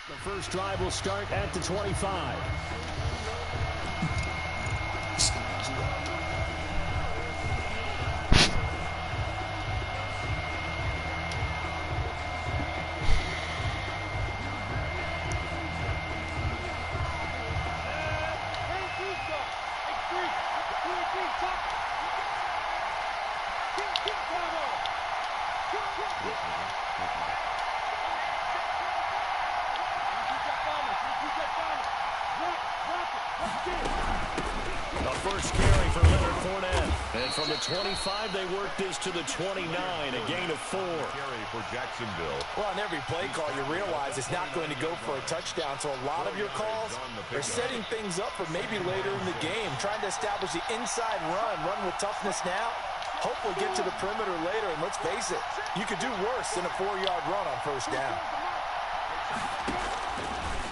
The first drive will start at the 25. The first carry for Leonard Fournette. And from the 25, they work this to the 29, a gain of 4. Carry for Jacksonville. Well, on every play call, you realize it's not going to go for a touchdown. So a lot of your calls are setting things up for maybe later in the game, trying to establish the inside run with toughness now. Hopefully get to the perimeter later, and let's face it, you could do worse than a 4-yard run on first down.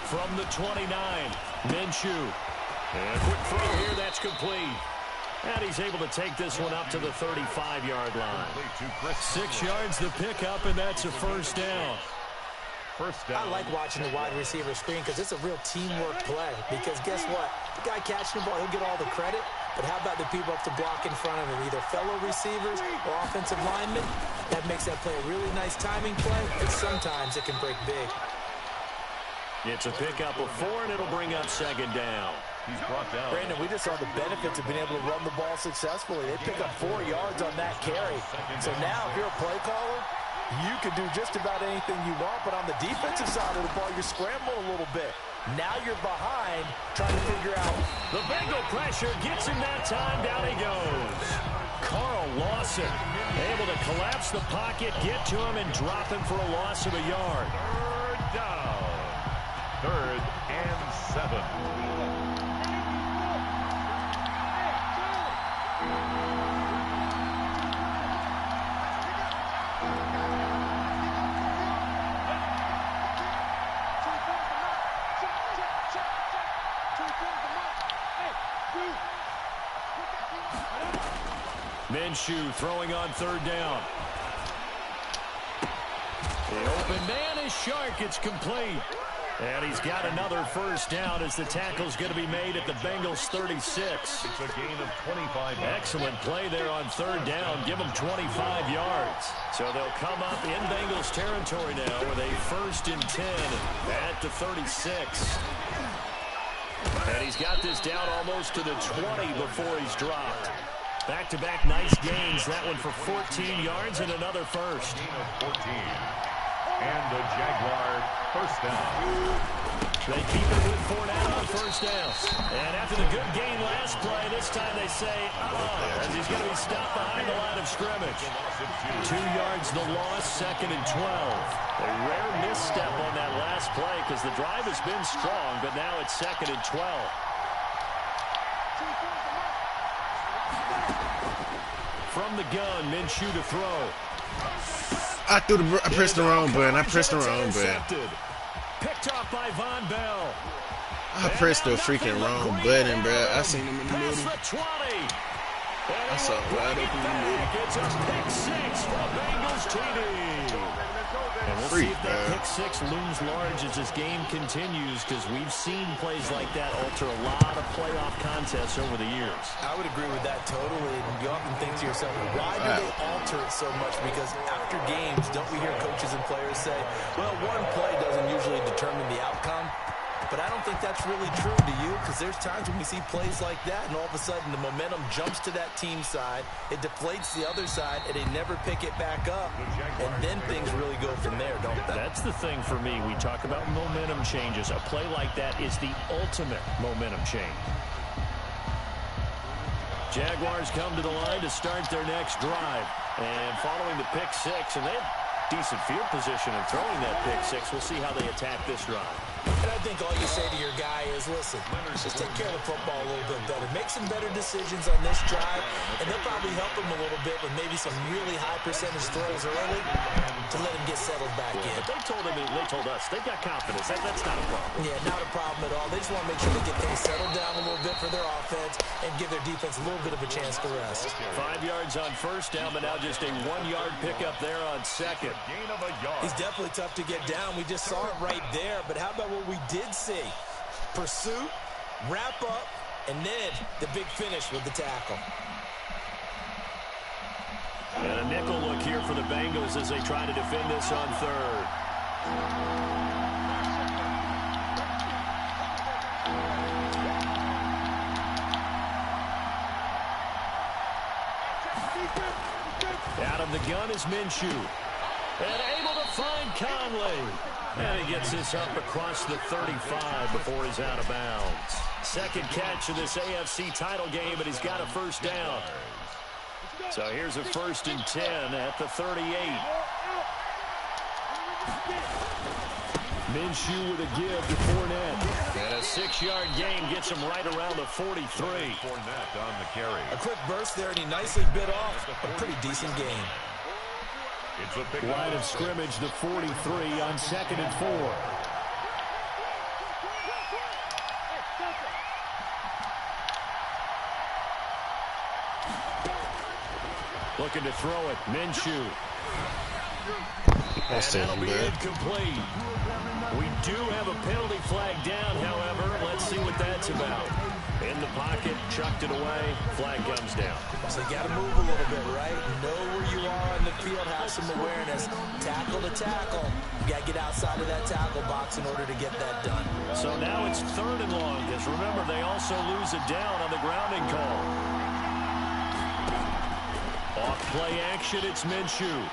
From the 29, Minshew. And quick throw here, that's complete. And he's able to take this one up to the 35-yard line. 6 yards the pickup, and that's a first down. First down. I like watching the wide receiver screen because it's a real teamwork play. Because guess what? The guy catching the ball, he'll get all the credit. But how about the people up to block in front of him, either fellow receivers or offensive linemen? That makes that play a really nice timing play, and sometimes it can break big. It's a pickup of 4, and it'll bring up second down. He's brought down. Brandon, we just saw the benefits of being able to run the ball successfully. They pick up 4 yards on that carry. So now, if you're a play caller, you can do just about anything you want. But on the defensive side of the ball, you're scrambling a little bit. Now you're behind, trying to figure out. The Bengal pressure gets him that time. Down he goes. Carl Lawson able to collapse the pocket, get to him, and drop him for a loss of a yard. Third down. 3rd and 7. Minshew throwing on 3rd down. The open man is Shark. It's complete. And he's got another first down as the tackle's going to be made at the Bengals 36. It's a gain of 25. Excellent play there on 3rd down. Give them 25 yards. So they'll come up in Bengals territory now with a 1st and 10 at the 36. And he's got this down almost to the 20 before he's dropped. Back-to-back nice gains. That one for 14 yards and another first. Gain of 14. And the Jaguar first down. They keep it with Fournette on first down. And after the good gain last play, this time they say, as he's going to be stopped behind the line of scrimmage. 2 yards the loss, 2nd and 12. A rare misstep on that last play because the drive has been strong, but now it's 2nd and 12. From the gun, Minshew to throw. I pressed the wrong button. I pressed the wrong button. Picked off by Von Bell. I pressed the freaking wrong button, bro. I seen him in the middle. I saw it wide open in the middle. It's a pick 6 for Bengals TD. And we'll see if that pick 6 looms large as this game continues, because we've seen plays like that alter a lot of playoff contests over the years. I would agree with that totally. And you often think to yourself, why do they alter it so much? Because after games, don't we hear coaches and players say, well, one play doesn't usually determine the outcome? But I don't think that's really true, do you? Because there's times when we see plays like that, and all of a sudden the momentum jumps to that team side, it deflates the other side, and they never pick it back up, and then things really go from there, don't they? That's the thing for me. We talk about momentum changes. A play like that is the ultimate momentum change. Jaguars come to the line to start their next drive. And following the pick 6, and they have decent field position in throwing that pick 6, we'll see how they attack this drive. And I think all you say to your guy is, listen, just take care of the football a little bit better. Make some better decisions on this drive, and they'll probably help him a little bit with maybe some really high percentage throws early to let him get settled back in. But they told us they've got confidence. That's not a problem. Yeah, not a problem at all. They just want to make sure they get things settled down a little bit for their offense and give their defense a little bit of a chance to rest. 5 yards on first down, but now just a 1-yard pickup there on second. Gain of a yard. He's definitely tough to get down. We just saw it right there. But how about what we did see? Pursuit, wrap up, and then the big finish with the tackle. And a nickel look here for the Bengals as they try to defend this on third. Out of the gun is Minshew. And able to find Conley. And he gets this up across the 35 before he's out of bounds. Second catch of this AFC title game, and he's got a first down. So here's a 1st and 10 at the 38. Minshew with a give to Fournette. And a 6-yard gain gets him right around the 43. Fournette on the carry. A quick burst there, and he nicely bit off a pretty decent game. It's a big Line of scrimmage, the 43 on 2nd and 4. Looking to throw it, Minshew. And that'll be incomplete. We do have a penalty flag down, however. Let's see what that's about. In the pocket, chucked it away, flag comes down. So you got to move a little bit, right? Know where you are on the field, have some awareness. Tackle to tackle. You got to get outside of that tackle box in order to get that done. So now it's 3rd and long, because remember, they also lose it down on the grounding call. Off play action, it's Minshew.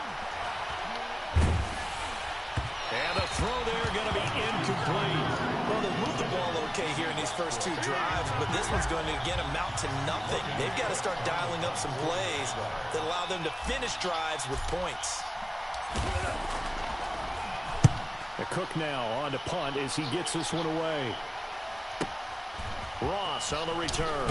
And the throw there going to be incomplete. Well, they moved the ball okay here in these first 2 drives, but this one's going to, again, amount to nothing. They've got to start dialing up some plays that allow them to finish drives with points. The Cook now on to punt as he gets this one away. Ross on the return.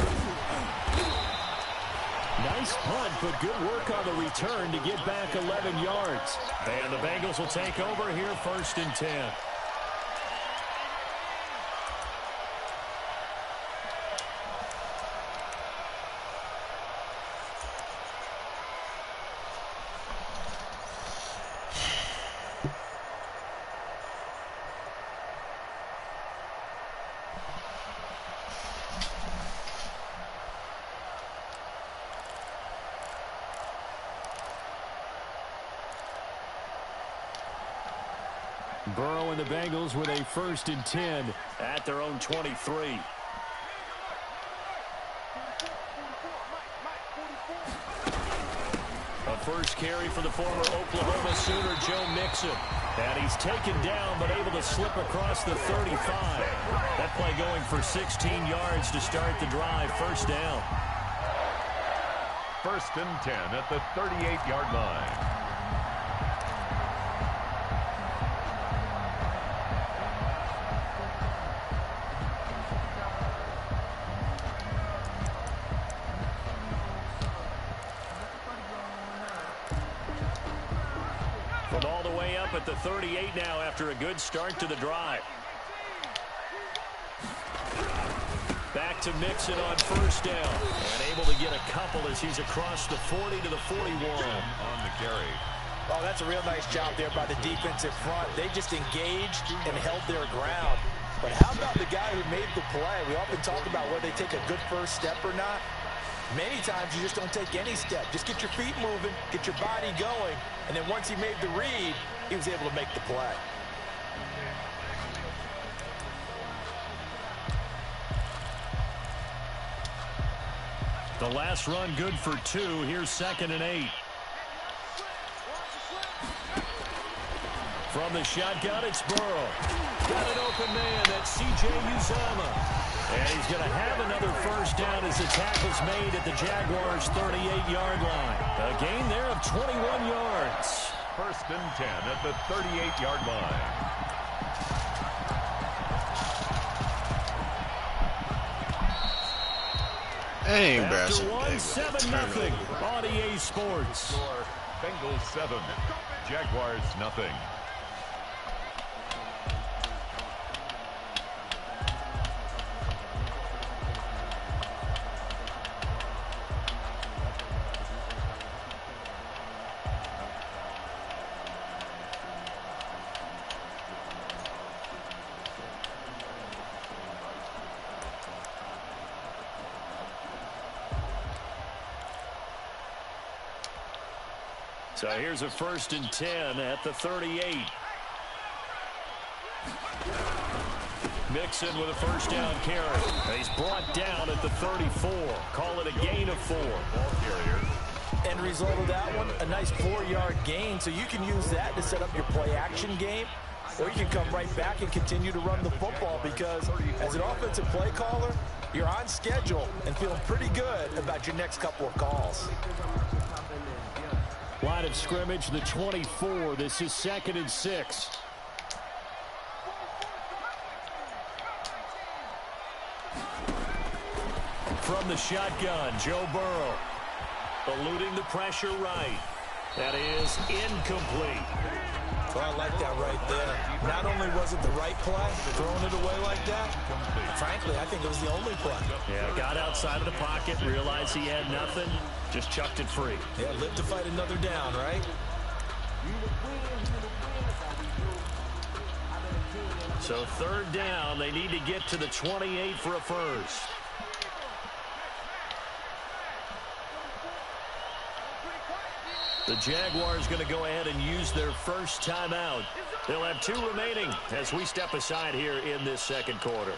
Nice punt, but good work on the return to get back 11 yards. And the Bengals will take over here 1st and 10. Burrow and the Bengals with a 1st and 10 at their own 23. A first carry for the former Oklahoma Sooner, Joe Mixon. And he's taken down but able to slip across the 35. That play going for 16 yards to start the drive. First down. 1st and 10 at the 38-yard line. From all the way up at the 38 now after a good start to the drive. Back to Mixon on first down. And able to get a couple as he's across the 40 to the 41. On the carry. Oh, that's a real nice job there by the defensive front. They just engaged and held their ground. But how about the guy who made the play? We often talk about whether they take a good first step or not. Many times you just don't take any step. Just get your feet moving, get your body going, and then once he made the read, he was able to make the play. The last run good for 2. Here's 2nd and 8. From the shotgun, it's Burrow. Got an open man. That's C.J. Uzomah. And he's going to have another first down as the tackle's made at the Jaguars' 38-yard line. A gain there of 21 yards. 1st and 10 at the 38-yard line. Dang, bro. After one, 7-0 on EA Sports. Bengals 7, Jaguars nothing. So here's a 1st and 10 at the 38. Mixon with a 1st down carry. He's brought down at the 34. Call it a gain of 4. Ball carrier. End result of that one, a nice 4-yard gain. So you can use that to set up your play-action game, or you can come right back and continue to run the football because as an offensive play caller, you're on schedule and feeling pretty good about your next couple of calls. Line of scrimmage, the 24. This is 2nd and 6. From the shotgun, Joe Burrow. Eluding the pressure right. That is incomplete. Well, I like that right there. Not only was it the right play, throwing it away like that, frankly, I think it was the only play. Yeah, got outside of the pocket, realized he had nothing, just chucked it free. Yeah, live to fight another down, right? So 3rd down, they need to get to the 28 for a 1st. The Jaguars going to go ahead and use their 1st timeout. They'll have 2 remaining as we step aside here in this 2nd quarter.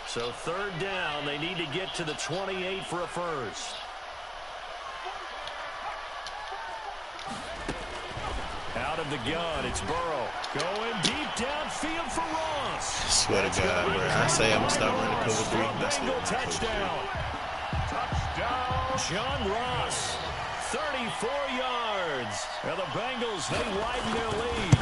So 3rd down, they need to get to the 28 for a 1st. Out of the gun, it's Burrow. Going deep downfield for Ross. Swear to God, bro. I say I'm going to start running cover 3. Bengal touchdown. Touchdown. John Ross, 34 yards. Now the Bengals, they widen their lead.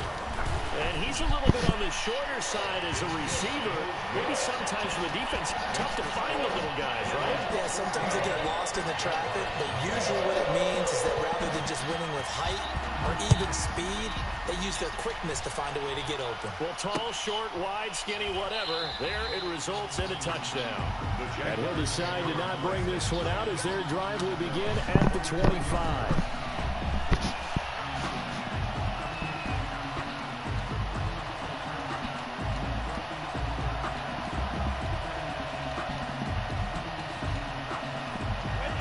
And he's a little bit on the shorter side as a receiver. Maybe sometimes for the defense, tough to find the little guys, right? Yeah, sometimes they get lost in the traffic, but usually what it means is that rather than just winning with height or even speed, they use their quickness to find a way to get open. Well, tall, short, wide, skinny, whatever, there it results in a touchdown. And he'll decide to not bring this one out as their drive will begin at the 25.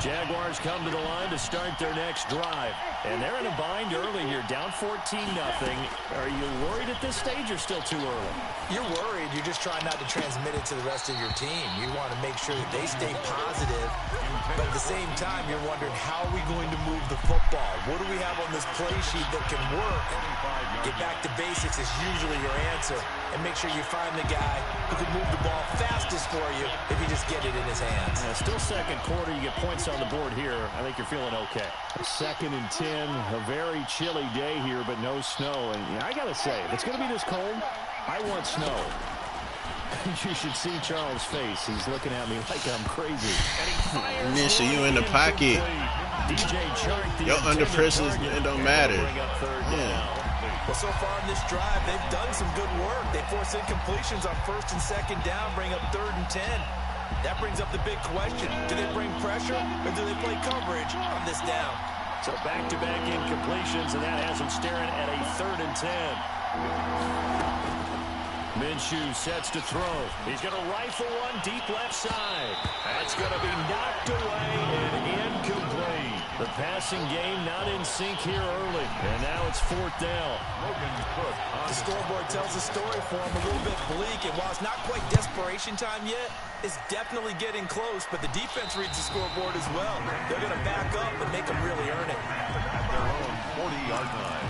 Jaguars come to the line to start their next drive. And they're in a bind early here, down 14-0. Are you worried at this stage or still too early? You're worried. You're just trying not to transmit it to the rest of your team. You want to make sure that they stay positive. But at the same time, you're wondering, how are we going to move the football? What do we have on this play sheet that can work? Get back to basics is usually your answer. And make sure you find the guy who can move the ball fastest for you if you just get it in his hands. Still 2nd quarter. You get points on the board here. I think you're feeling okay. 2nd and 10. A very chilly day here, but no snow. And I got to say, if it's going to be this cold, I want snow. You should see Charles' face. He's looking at me like I'm crazy. Nisha, you in the pocket. Yo, under pressure, it don't matter. Yeah. Well, so far in this drive, they've done some good work. They force incompletions on 1st and 2nd down, bring up 3rd and 10. That brings up the big question. Do they bring pressure or do they play coverage on this down? So back-to-back incompletions, and that has them staring at a 3rd and 10. Minshew sets to throw. He's going to rifle one deep left side. That's going to be knocked away and incomplete. The passing game not in sync here early. And now it's 4th down. The scoreboard tells the story for him a little bit bleak. And while it's not quite desperation time yet, it's definitely getting close. But the defense reads the scoreboard as well. They're going to back up and make them really earn it. At their own 40-yard line.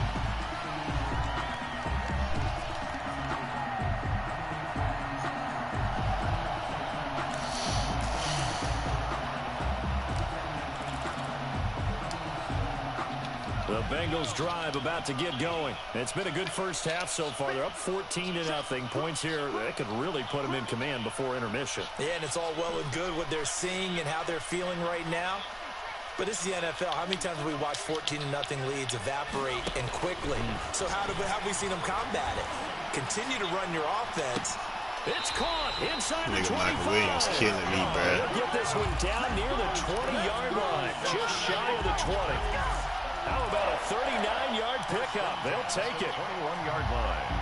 The Bengals drive about to get going. It's been a good first half so far. They're up 14-0. Points here that could really put them in command before intermission. Yeah, and it's all well and good what they're seeing and how they're feeling right now. But this is the NFL. How many times have we watched 14-0 leads evaporate and quickly? So how have we seen them combat it? Continue to run your offense. It's caught inside the 25. Michael Williams killing me, bro. Get this one down near the 20-yard line, just shy of the 20. How about a 39-yard pickup? They'll take it. 21-yard line.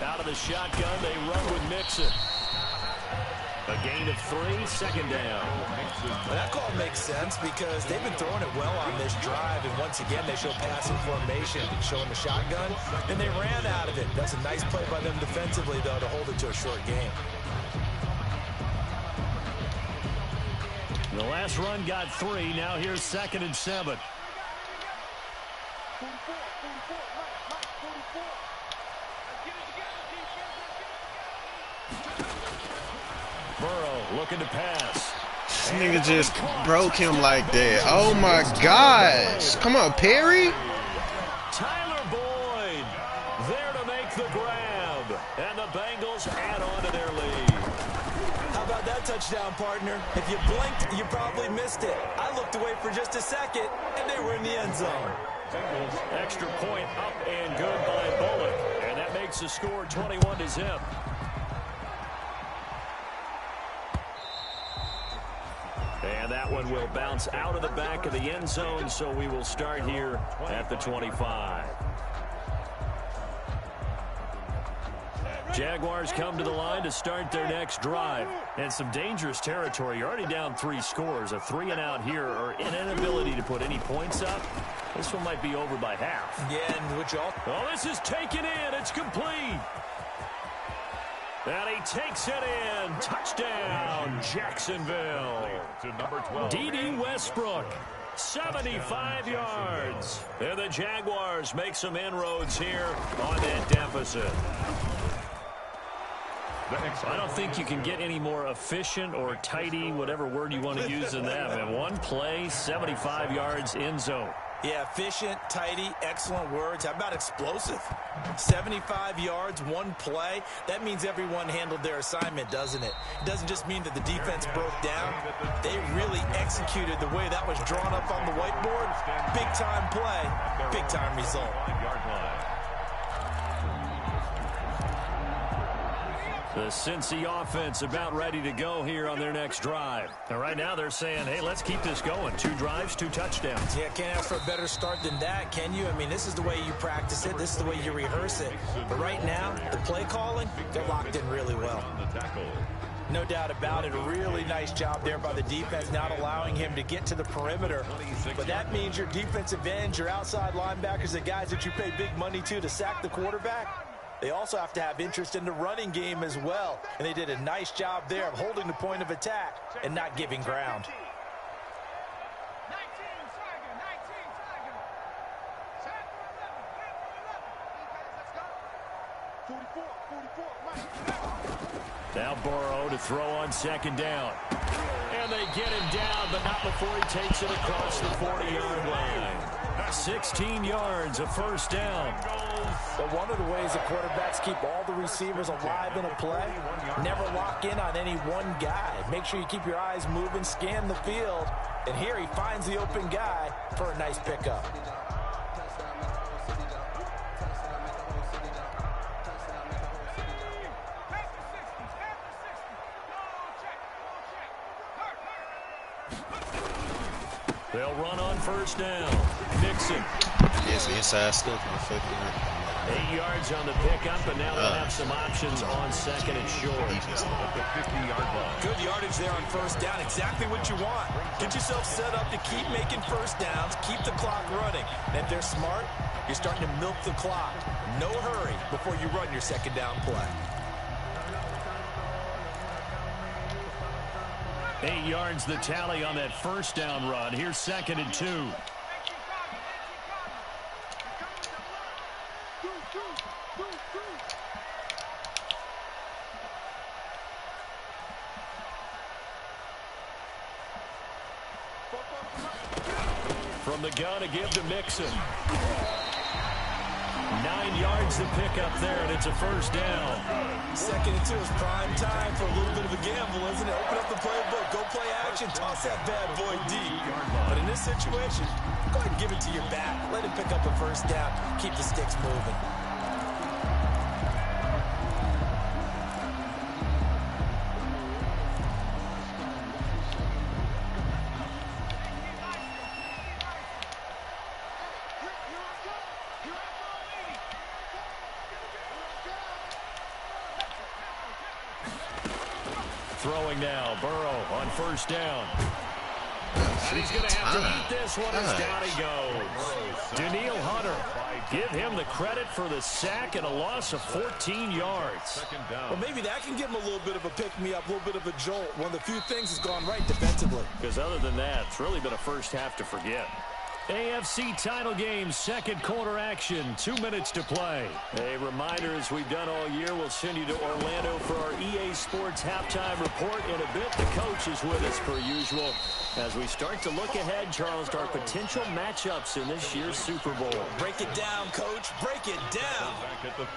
Out of the shotgun, they run with Mixon. A gain of 3, second down. Well, that call makes sense because they've been throwing it well on this drive, and once again they show passing formation, showing the shotgun, and they ran out of it. That's a nice play by them defensively, though, to hold it to a short game. The last run got 3. Now here's 2nd and 7. Burrow looking to pass. This nigga just broke him like that. Oh my gosh. Come on, Perry. Tyler Boyd there to make the grab. And the Bengals add on to their lead. How about that touchdown, partner? If you blinked, you probably missed it. I looked away for just a second, and they were in the end zone. Extra point up and good by Bullock. And that makes the score 21-0. And that one will bounce out of the back of the end zone, so we will start here at the 25. Jaguars come to the line to start their next drive. And some dangerous territory. You're already down 3 scores. A 3-and-out here or an inability to put any points up. This one might be over by half. Yeah, and which all... Oh, this is taken in. It's complete. And he takes it in. Touchdown, Jacksonville. To number 12. D.D. Westbrook, 75 yards. And the Jaguars make some inroads here on that deficit. I don't think you can get any more efficient or tidy, whatever word you want to use in that. And one play, 75 yards in zone. Yeah, efficient, tidy, excellent words. How about explosive? 75 yards, one play. That means everyone handled their assignment, doesn't it? It doesn't just mean that the defense broke down. They really executed the way that was drawn up on the whiteboard. Big-time play, big-time result. The Cincy offense about ready to go here on their next drive. And right now they're saying, hey, let's keep this going. 2 drives, 2 touchdowns. Yeah, can't ask for a better start than that, can you? I mean, this is the way you practice it. This is the way you rehearse it. But right now, the play calling, they're locked in really well. No doubt about it. A really nice job there by the defense, not allowing him to get to the perimeter. But that means your defensive ends, your outside linebackers, the guys that you pay big money to sack the quarterback, they also have to have interest in the running game as well. And they did a nice job there of holding the point of attack and not giving ground. Now Burrow to throw on 2nd down. And they get him down, but not before he takes it across the 40-yard line. 16 yards, a first down. But one of the ways the quarterbacks keep all the receivers alive in a play, never lock in on any one guy. Make sure you keep your eyes moving, scan the field. And here he finds the open guy for a nice pickup. They'll run on first down. Nixon. Yes, inside stuff. 8 yards on the pickup, and now they'll have some options on second and short. At the 50-yard line. Good yardage there on first down. Exactly what you want. Get yourself set up to keep making first downs, keep the clock running. And if they're smart, you're starting to milk the clock. No hurry before you run your second down play. 8 yards the tally on that first down run. Here's second and 2. From the gun, a give to Mixon. 9 yards to pick up there, and it's a first down. Second and 2 is prime time for a little bit of a gamble, isn't it? Open up the playbook, go play action, toss that bad boy deep. But in this situation, go ahead and give it to your back. Let him pick up a first down. Keep the sticks moving. Throwing now, Burrow on first down. And he's going to have to eat this one as down he goes. Danielle Hunter, give him the credit for the sack and a loss of 14 yards. Well, maybe that can give him a little bit of a pick-me-up, a little bit of a jolt. One of the few things has gone right defensively. Because other than that, it's really been a first half to forget. AFC title game, second quarter action, 2 minutes to play. A reminder, as we've done all year, we'll send you to Orlando for our EA Sports halftime report. In a bit, the coach is with us per usual. As we start to look ahead, Charles, to our potential matchups in this year's Super Bowl. Break it down, Coach. Break it down.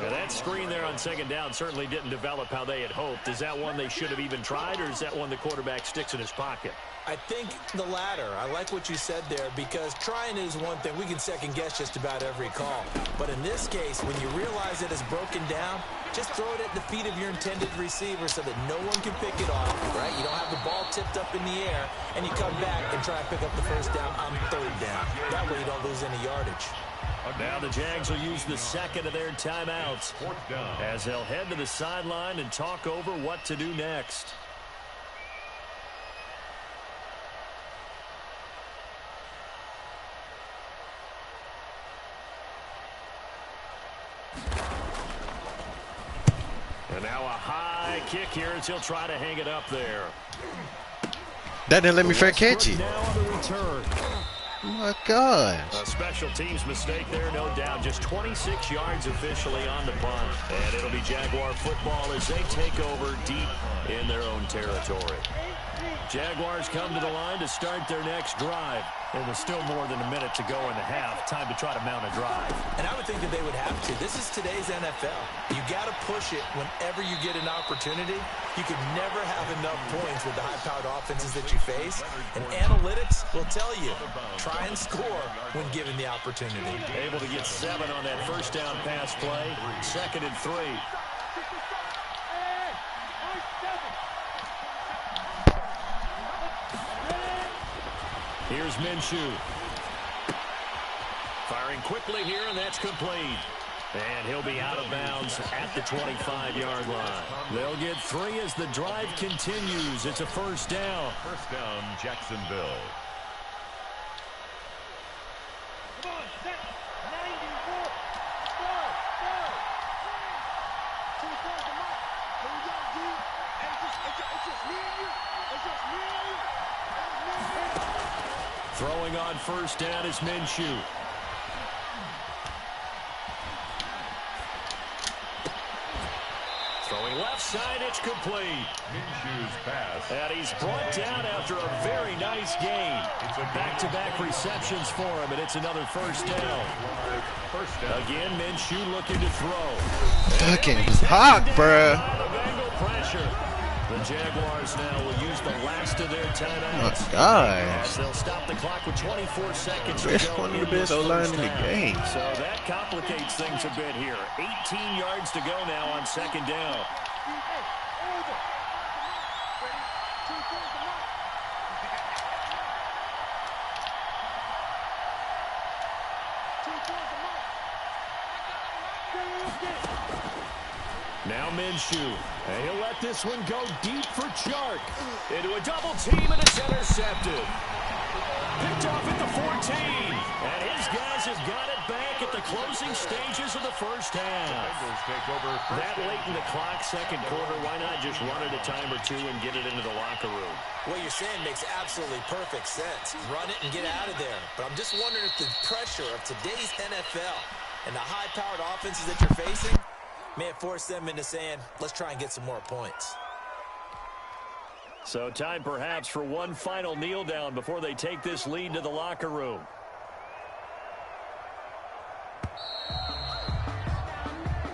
Now, that screen there on second down certainly didn't develop how they had hoped. Is that one they should have even tried, or is that one the quarterback sticks in his pocket? I think the latter. I like what you said there, because trying is one thing. We can second-guess just about every call. But in this case, when you realize that it's broken down, just throw it at the feet of your intended receiver so that no one can pick it off, right? You don't have the ball tipped up in the air, and you come back and try and pick up the first down on third down. That way you don't lose any yardage. Now the Jags will use the second of their timeouts as they'll head to the sideline and talk over what to do next. And now a high kick here as he'll try to hang it up there. That didn't let me fair catch it. Now on the return. Oh my gosh. A special teams mistake there, no doubt. Just 26 yards officially on the punt. And it'll be Jaguar football as they take over deep in their own territory. Jaguars come to the line to start their next drive. And with still more than a minute to go in the half, time to try to mount a drive. And I would think that they would have to. This is today's NFL. You got to push it whenever you get an opportunity. You could never have enough points with the high-powered offenses that you face. And analytics will tell you, try and score when given the opportunity. Able to get 7 on that first down pass play. Second and 3. Here's Minshew. Firing quickly here, and that's complete. And he'll be out of bounds at the 25-yard line. They'll get 3 as the drive continues. It's a first down. First down, Jacksonville. Come on, set. 94. Start. Two towards the mark. Here we go, D. It's just me and you. It's just me and you. Throwing on first down is Minshew. Throwing left side, it's complete. Minshew's pass. And he's brought down after a very nice game. It's a back-to-back receptions for him, and it's another first down. First down. Again, Minshew looking to throw. Fucking hot, bruh. Bengal pressure. The Jaguars now will use the last of their timeouts. Oh my gosh. As they'll stop the clock with 24 seconds to That's go. one of the best O-line in the game. So that complicates things a bit here. 18 yards to go now on second down. Now Minshew. And he'll let this one go deep for Chark. Into a double team, and it's intercepted. Picked off at the 14. And his guys have got it back at the closing stages of the first half. That late in the clock, second quarter, why not just run it a time or two and get it into the locker room? What you're saying makes absolutely perfect sense. Run it and get out of there. But I'm just wondering if the pressure of today's NFL and the high-powered offenses that you're facing may have forced them into saying, let's try and get some more points. So time perhaps for one final kneel down before they take this lead to the locker room.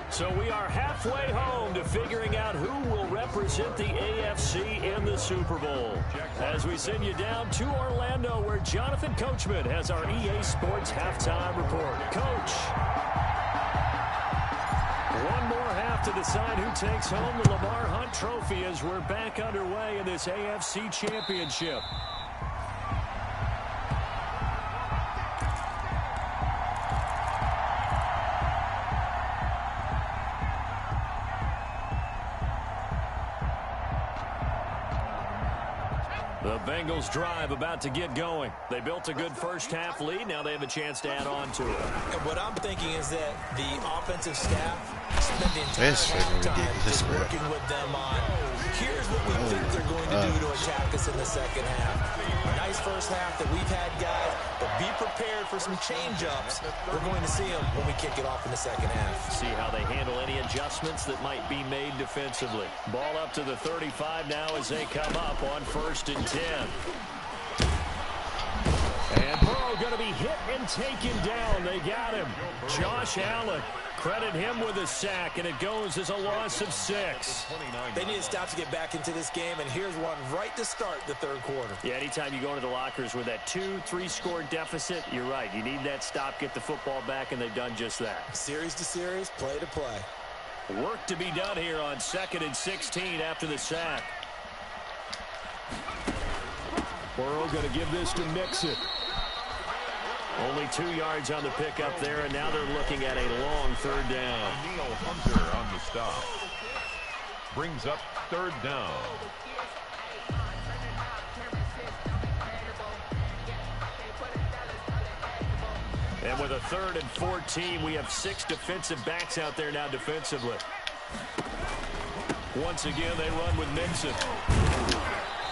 So we are halfway home to figuring out who will represent the AFC in the Super Bowl. As we send you down to Orlando, where Jonathan Coachman has our EA Sports halftime report. Coach. One more half to decide who takes home the Lamar Hunt Trophy as we're back underway in this AFC Championship. The Bengals drive about to get going. They built a good first-half lead. Now they have a chance to add on to it. And what I'm thinking is that the offensive staff spent the entire halftime just working with them on, here's what we think they're going to do to attack us in the second half. Nice first half that we've had, guys, but be prepared for some change-ups. We're going to see them when we kick it off in the second half. See how they handle any adjustments that might be made defensively. Ball up to the 35 now as they come up on 1st and 10. And Burrow going to be hit and taken down. They got him. Josh Allen. Credit him with a sack, and it goes as a loss of 6. They need to stop to get back into this game, and here's one right to start the third quarter. Yeah, anytime you go into the lockers with that 2-3 score deficit, you're right. You need that stop, get the football back, and they've done just that. Series to series, play to play. Work to be done here on 2nd and 16 after the sack. Burrow going to give this to Mixon. Only 2 yards on the pickup there, and now they're looking at a long 3rd down. Neil Hunter on the stop. Brings up 3rd down. And with a 3rd and 14, we have 6 defensive backs out there now defensively. Once again, they run with Mixon.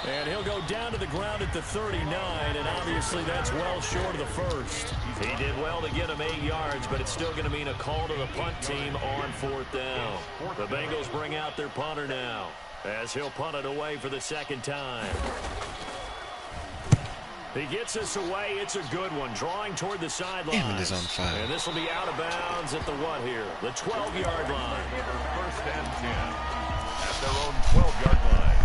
And he'll go down to the ground at the 39, and obviously that's well short of the first. He did well to get him 8 yards, but it's still going to mean a call to the punt team on 4th down. The Bengals bring out their punter now, as he'll punt it away for the 2nd time. He gets us away. It's a good one, drawing toward the sideline. Damn, it is on fire. And this will be out of bounds at the what here? The 12-yard line. 1st and 10 at their own 12-yard line.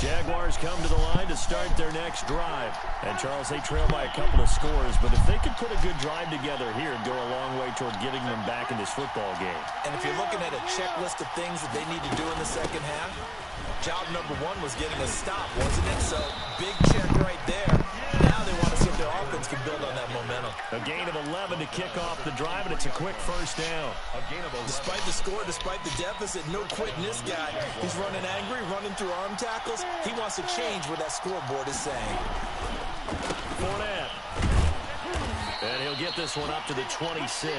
Jaguars come to the line to start their next drive. And, Charles, they trail by a couple of scores, but if they could put a good drive together here and go a long way toward getting them back in this football game. And if you're looking at a checklist of things that they need to do in the second half, job number 1 was getting a stop, wasn't it? So, big check right there. Now they want to see if their offense can build on that momentum. A gain of 11 to kick off the drive, and it's a quick 1st down. Despite the score, despite the deficit, no quitting this guy. He's running angry, running through arm tackles. He wants to change what that scoreboard is saying. Fournette. And he'll get this one up to the 26.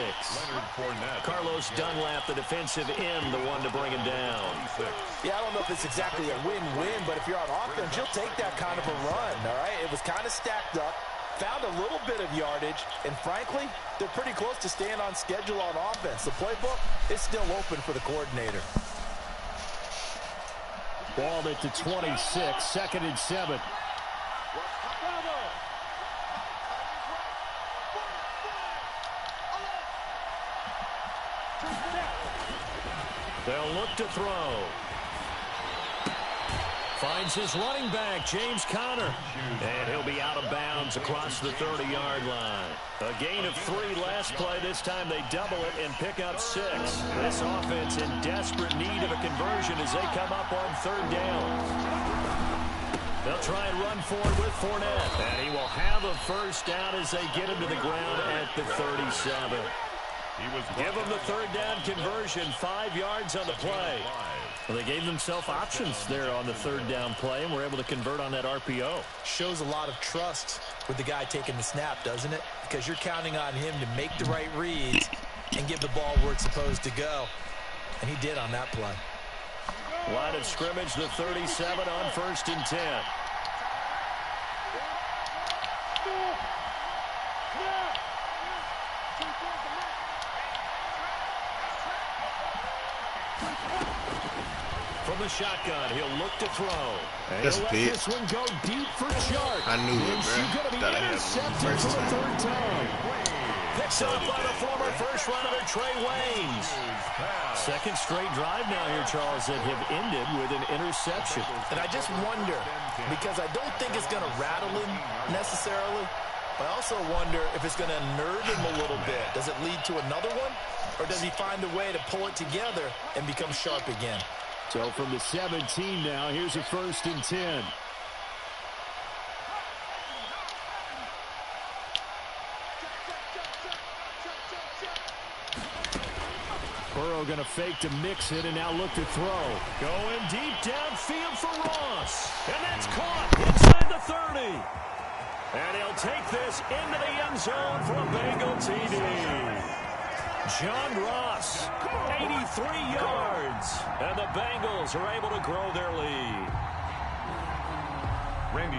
Carlos Dunlap, the defensive end, the one to bring him down. Yeah, I don't know if it's exactly a win-win, but if you're on offense, you'll take that kind of a run, all right? It was kind of stacked up, found a little bit of yardage, and frankly, they're pretty close to staying on schedule on offense. The playbook is still open for the coordinator. Ball at the 26, 2nd and 7. They'll look to throw. Finds his running back, James Conner. And he'll be out of bounds across the 30-yard line. A gain of 3 last play. This time they double it and pick up 6. This offense in desperate need of a conversion as they come up on 3rd down. They'll try and run forward with Fournette. And he will have a first down as they get him to the ground at the 37. Give them the third down conversion, 5 yards on the play. Well, they gave themselves options there on the third down play, and were able to convert on that RPO. Shows a lot of trust with the guy taking the snap, doesn't it? Because you're counting on him to make the right reads and give the ball where it's supposed to go. And he did on that play. Line of scrimmage, the 37 on 1st and 10. From the shotgun, he'll look to throw. And That's he'll a let pitch. this one go deep for Sharp. I knew it, She's bro. going to be Thought I had him intercepted first for the time. 3rd time. Picked up by the former first-rounder Trey Waynes. Second straight drive now here, Charles, that have ended with an interception. And I just wonder, because I don't think it's going to rattle him necessarily, but I also wonder if it's going to unnerve him a little bit. Does it lead to another one? Or does he find a way to pull it together and become sharp again? So from the 17 now, here's a 1st and 10. Burrow going to fake to mix it and now look to throw. Going deep downfield for Ross. And that's caught inside the 30. And he'll take this into the end zone for a Bengal TD. John Ross, 83 yards. And the Bengals are able to grow their lead.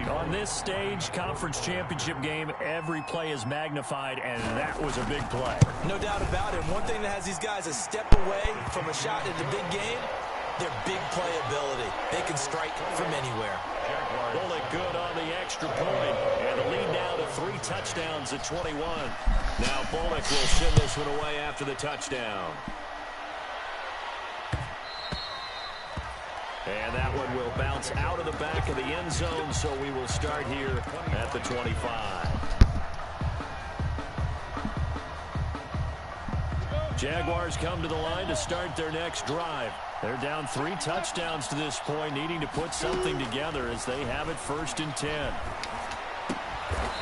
On this stage, conference championship game, every play is magnified, and that was a big play. No doubt about it. One thing that has these guys a step away from a shot in the big game, their big play ability. They can strike from anywhere. Bullock good on the extra point, and the lead now to 3 touchdowns at 21. Now Bullock will send this one away after the touchdown. And that one will bounce out of the back of the end zone, so we will start here at the 25. Jaguars come to the line to start their next drive. They're down 3 touchdowns to this point, needing to put something together as they have it 1st and 10.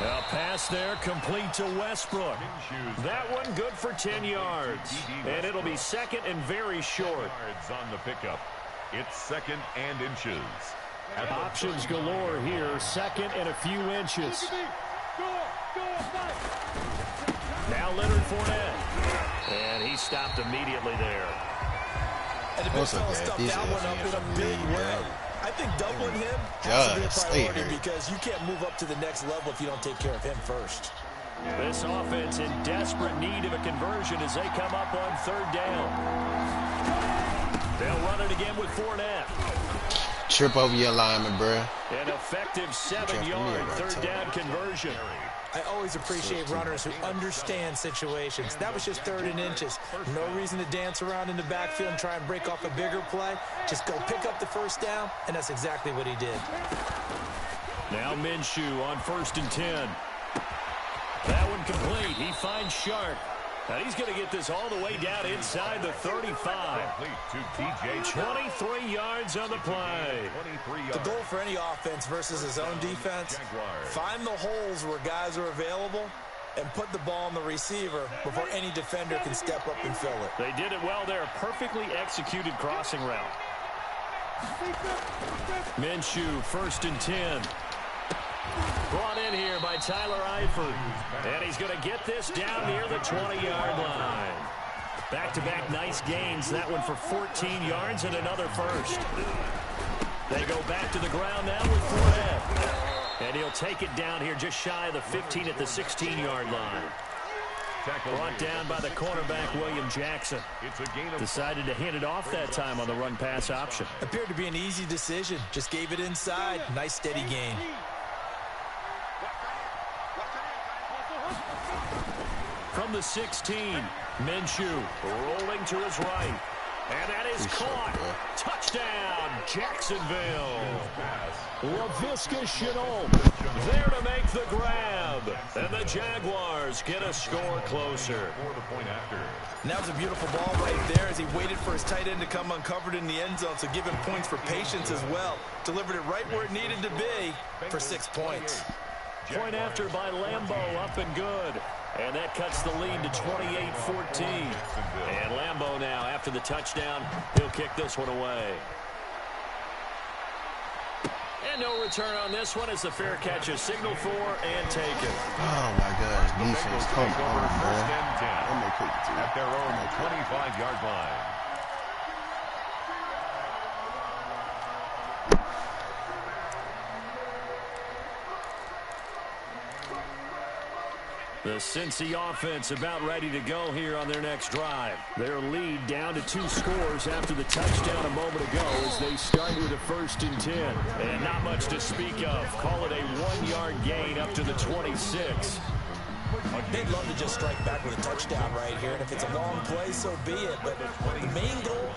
A pass there, complete to Westbrook. That one good for 10 yards. And it'll be 2nd and very short. On the pickup. It's 2nd and inches. Options galore here, 2nd and a few inches. Now Leonard Fournette. And he stopped immediately there. And the big fella stuffed that one up in a big way. I think doubling him has to be a priority because you can't move up to the next level if you don't take care of him first. This offense in desperate need of a conversion as they come up on 3rd down. They'll run it again with Fournette. Trip over your lineman, bro. An effective 7-yard 3rd down conversion. I always appreciate runners who understand situations. That was just 3rd and inches. No reason to dance around in the backfield and try and break off a bigger play. Just go pick up the 1st down, and that's exactly what he did. Now Minshew on 1st and 10. That one complete. He finds Sharp. And he's going to get this all the way down inside the 35. 23 yards on the play. The goal for any offense versus his own defense, find the holes where guys are available and put the ball on the receiver before any defender can step up and fill it. They did it well there. Perfectly executed crossing route. Minshew, 1st and 10. Brought in here by Tyler Eifert. And he's going to get this down near the 20-yard line. Back-to-back nice gains. That one for 14 yards and another first. They go back to the ground now with Fournette. And he'll take it down here just shy of the 15 at the 16-yard line. Brought down by the cornerback, William Jackson. Decided to hand it off that time on the run-pass option. Appeared to be an easy decision. Just gave it inside. Nice, steady gain. From the 16, Minshew rolling to his right. And that is caught. Touchdown, Jacksonville. LaVisca Chenault there to make the grab. And the Jaguars get a score closer. And that was a beautiful ball right there as he waited for his tight end to come uncovered in the end zone, so give him points for patience as well. Delivered it right where it needed to be for 6 points. Point after by Lambeau, up and good. And that cuts the lead to 28-14. And Lambeau now, after the touchdown, he'll kick this one away. And no return on this one as the fair catch is signaled for and taken. Oh, my gosh. Defense, come on, bro. I'm going to kick it to you. At their own 25-yard line. The Cincy offense about ready to go here on their next drive. Their lead down to 2 scores after the touchdown a moment ago as they start with a 1st and 10. And not much to speak of. Call it a 1-yard gain up to the 26. They'd love to just strike back with a touchdown right here, and if it's a long play, so be it. But the main goal,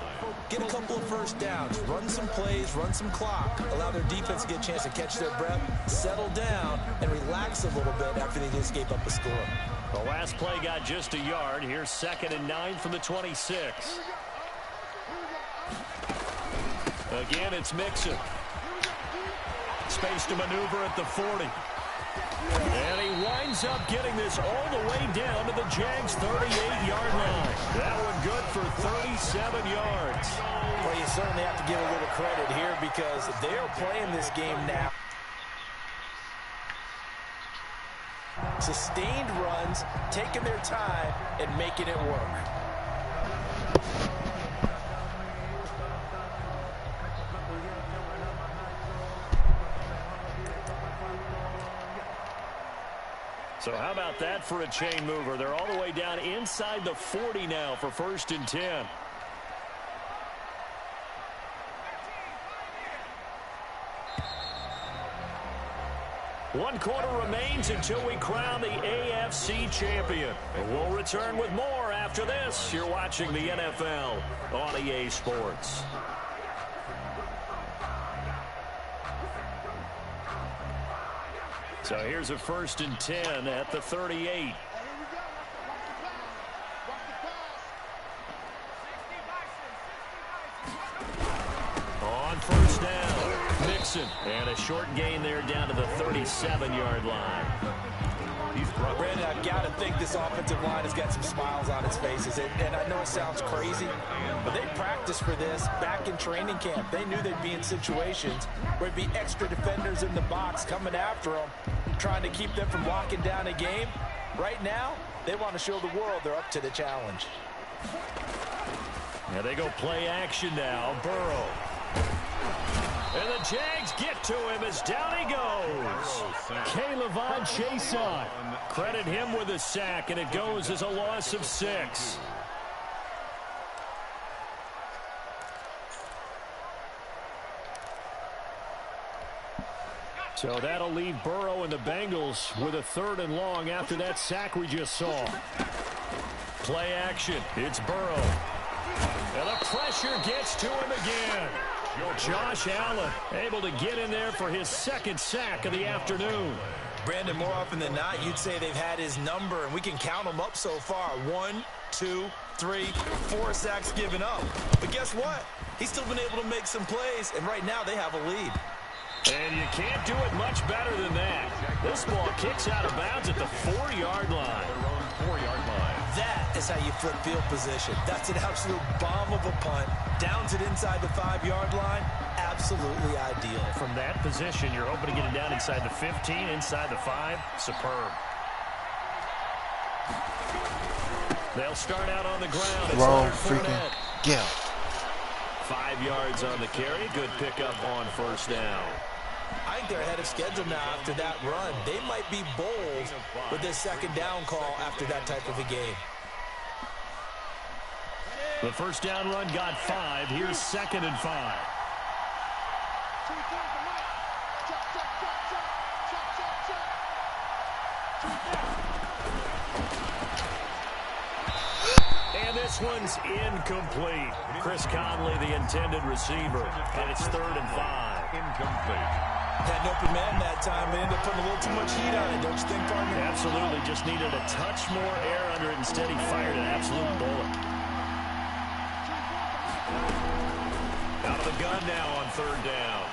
get a couple of first downs, run some plays, run some clock, allow their defense to get a chance to catch their breath, settle down, and relax a little bit after they just gave up a score. The last play got just a yard. Here's 2nd and 9 from the 26. Again, it's Mixon. Space to maneuver at the 40. And he winds up getting this all the way down to the Jags' 38-yard line. That one good for 37 yards. Well, you certainly have to give a little credit here because they are playing this game now. Sustained runs, taking their time, and making it work. So how about that for a chain mover? They're all the way down inside the 40 now for 1st and 10. One quarter remains until we crown the AFC champion. We'll return with more after this. You're watching the NFL on EA Sports. So here's a 1st and 10 at the 38. On 1st down, Mixon. And a short gain there down to the 37-yard line. Brandon, I've got to think this offensive line has got some smiles on its faces. And I know it sounds crazy, but they practiced for this back in training camp. They knew they'd be in situations where there'd be extra defenders in the box coming after them, trying to keep them from locking down a game. Right now, they want to show the world they're up to the challenge. Now they go play action now. Burrow. And the Jags get to him as down he goes. Caleb Chason. Credit him with a sack, and it goes as a loss of 6. So that'll leave Burrow and the Bengals with a 3rd and long after that sack we just saw. Play action. It's Burrow. And the pressure gets to him again. Josh Allen able to get in there for his 2nd sack of the afternoon. Brandon, more often than not, you'd say they've had his number, and we can count them up so far. 1, 2, 3, 4 sacks given up. But guess what? He's still been able to make some plays, and right now they have a lead. And you can't do it much better than that. This ball kicks out of bounds at the 4-yard line. That is how you flip field position. That's an absolute bomb of a punt. Downs it inside the 5-yard line. Absolutely ideal. From that position, you're hoping to get it down inside the 15, inside the 5. Superb. They'll start out on the ground. Wrong freaking get. 5 yards on the carry. Good pickup on 1st down. I think they're ahead of schedule now after that run. They might be bold with this 2nd down call after that type of a game. The 1st down run got 5. Here's 2nd and 5. And this one's incomplete. Chris Conley, the intended receiver, and it's 3rd and 5. Incomplete. Had an open man that time, but ended up putting a little too much heat on it, don't you think, partner? Absolutely. Just needed a touch more air under it. Instead, he fired an absolute bullet. Out of the gun now on 3rd down.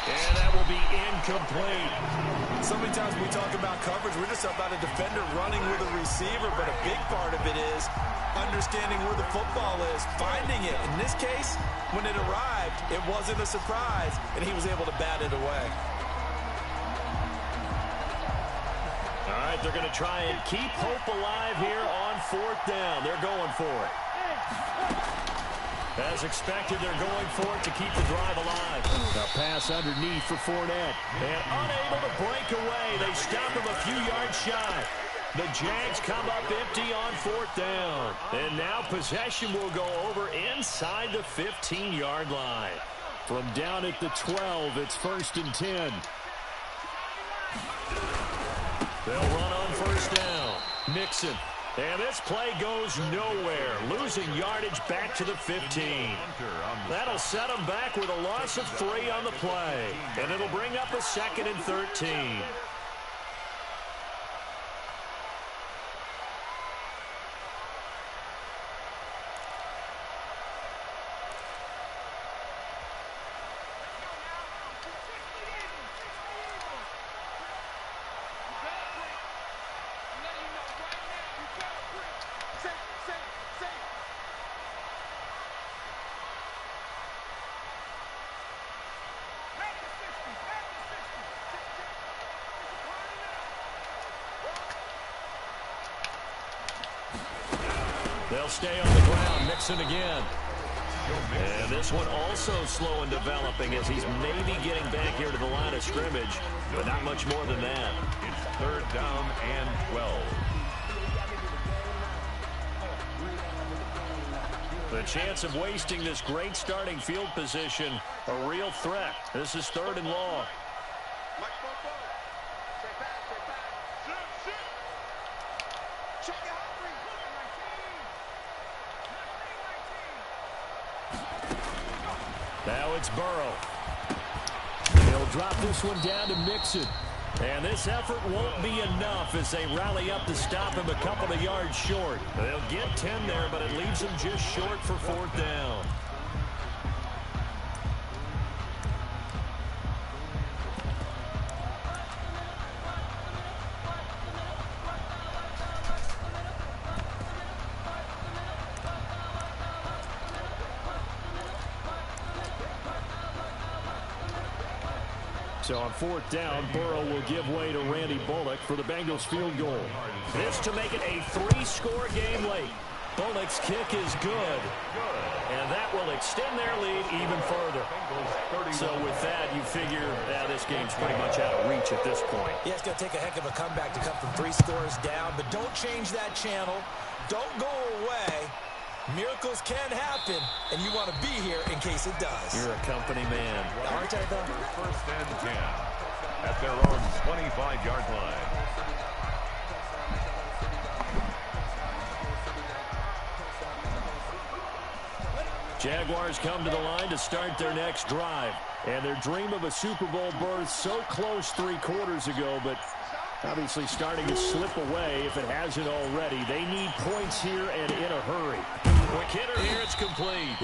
And that will be incomplete. So many times we talk about coverage, we're just about a defender running with a receiver, but a big part of it is understanding where the football is, finding it. In this case, when it arrived, it wasn't a surprise, and he was able to bat it away. All right, they're going to try and keep hope alive here on 4th down. They're going for it. As expected, they're going for it to keep the drive alive. A pass underneath for Fournette. And unable to break away. They stop him a few yards shy. The Jags come up empty on 4th down. And now possession will go over inside the 15-yard line. From down at the 12, it's 1st and 10. They'll run on 1st down. Mixon. And this play goes nowhere. Losing yardage back to the 15. That'll set them back with a loss of 3 on the play. And it'll bring up a 2nd and 13. They'll stay on the ground. Mixon again. And this one also slow in developing as he's maybe getting back here to the line of scrimmage, but not much more than that. It's 3rd down and 12. The chance of wasting this great starting field position, a real threat. This is 3rd and long. Now it's Burrow. He'll drop this one down to Mixon. And this effort won't be enough as they rally up to stop him a couple of yards short. They'll get 10 there, but it leaves them just short for 4th down. So on 4th down, Burrow will give way to Randy Bullock for the Bengals field goal. This to make it a 3-score game late. Bullock's kick is good. And that will extend their lead even further. So with that, you figure this game's pretty much out of reach at this point. Yeah, it's going to take a heck of a comeback to come from 3 scores down, but don't change that channel. Don't go away. Miracles can happen, and you want to be here in case it does. You're a company man. Aren't I, though? 1st and 10 at their own 25-yard line. Jaguars come to the line to start their next drive. And their dream of a Super Bowl berth so close 3 quarters ago, but obviously starting to slip away if it hasn't already. They need points here and in a hurry. Quick hitter here, it's complete.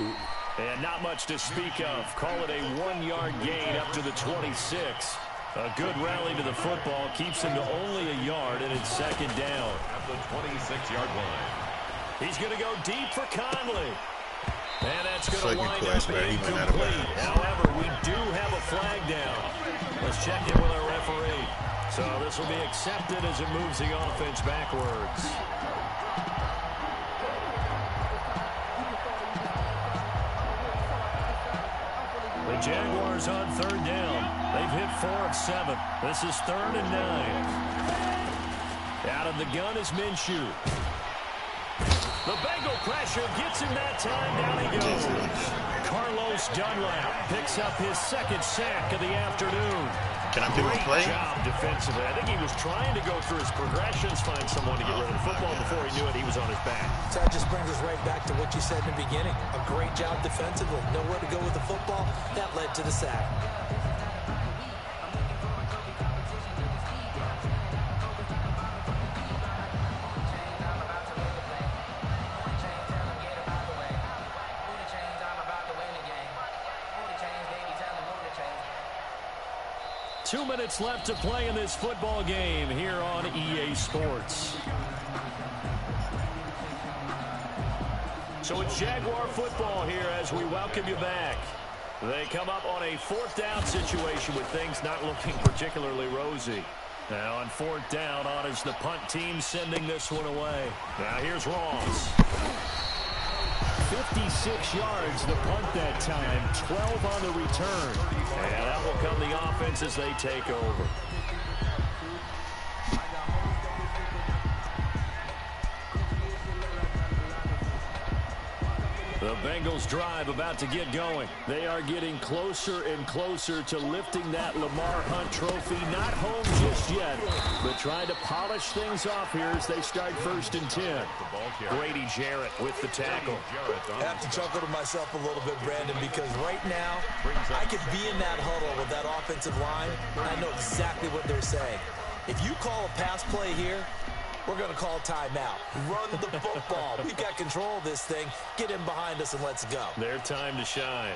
And not much to speak of. Call it a 1-yard gain up to the 26. A good rally to the football keeps him to only a yard, and it's 2nd down. At the 26-yard line. He's going to go deep for Conley. And that's going to wind Second up play, being he went out of complete. bounds. However, we do have a flag down. Let's check in with our referee. So this will be accepted as it moves the offense backwards. The Jaguars on 3rd down. They've hit 4 of 7. This is 3rd and 9. Out of the gun is Minshew. The Bengal pressure gets him that time. Down he goes. Carlos Dunlap picks up his 2nd sack of the afternoon. Can I pick my play? Great job defensively. I think he was trying to go through his progressions, find someone to get rid of the football. Before he knew it, he was on his back. So that just brings us right back to what you said in the beginning. A great job defensively. Nowhere to go with the football. That led to the sack. Two minutes left to play in this football game here on EA Sports. So it's Jaguar football here as we welcome you back. They come up on a fourth down situation with things not looking particularly rosy. Now on fourth down, on is the punt team sending this one away. Now here's Ross. 56 yards the punt that time, 12 on the return. And that will come the offense as they take over. The Bengals drive about to get going. They are getting closer and closer to lifting that Lamar Hunt trophy. Not home just yet, but trying to polish things off here as they start 1st and 10. Grady Jarrett with the tackle. I have to chuckle to myself a little bit, Brandon, because right now I could be in that huddle with that offensive line, and I know exactly what they're saying. If you call a pass play here, we're going to call timeout. Run the football. We've got control of this thing. Get in behind us and let's go. Their time to shine.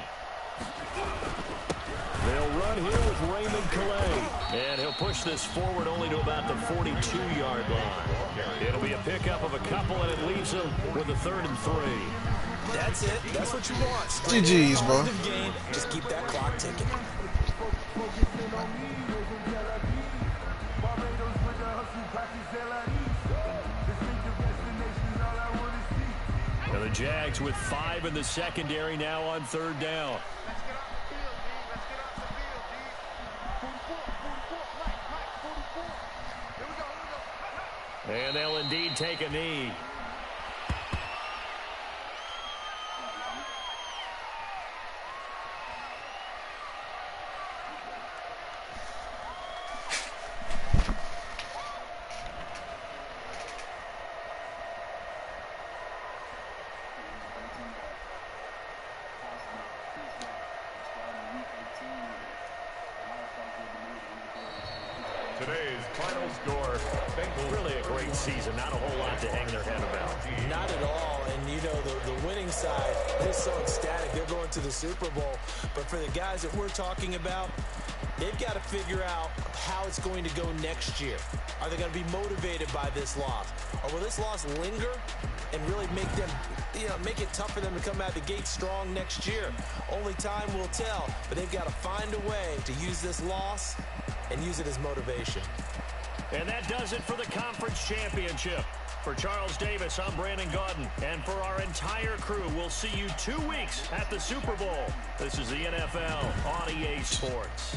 They'll run here with Raymond Calais. And he'll push this forward only to about the 42-yard line. It'll be a pickup of a couple, and it leaves them with a 3rd and 3. That's it. That's what you want. GG's, bro. Game. Just keep that clock ticking. Now the Jags with 5 in the secondary now on 3rd down. And they'll indeed take a knee. Today's final score, Bengals. Really a great season. Not a whole lot to hang their head about. Not at all. And, you know, the winning side is so ecstatic. They're going to the Super Bowl. But for the guys that we're talking about, they've got to figure out how it's going to go next year. Are they going to be motivated by this loss? Or will this loss linger and really make them, make it tough for them to come out of the gate strong next year? Only time will tell. But they've got to find a way to use this loss and use it as motivation. And that does it for the conference championship. For Charles Davis, I'm Brandon Gaudin. And for our entire crew, we'll see you 2 weeks at the Super Bowl. This is the NFL on EA Sports.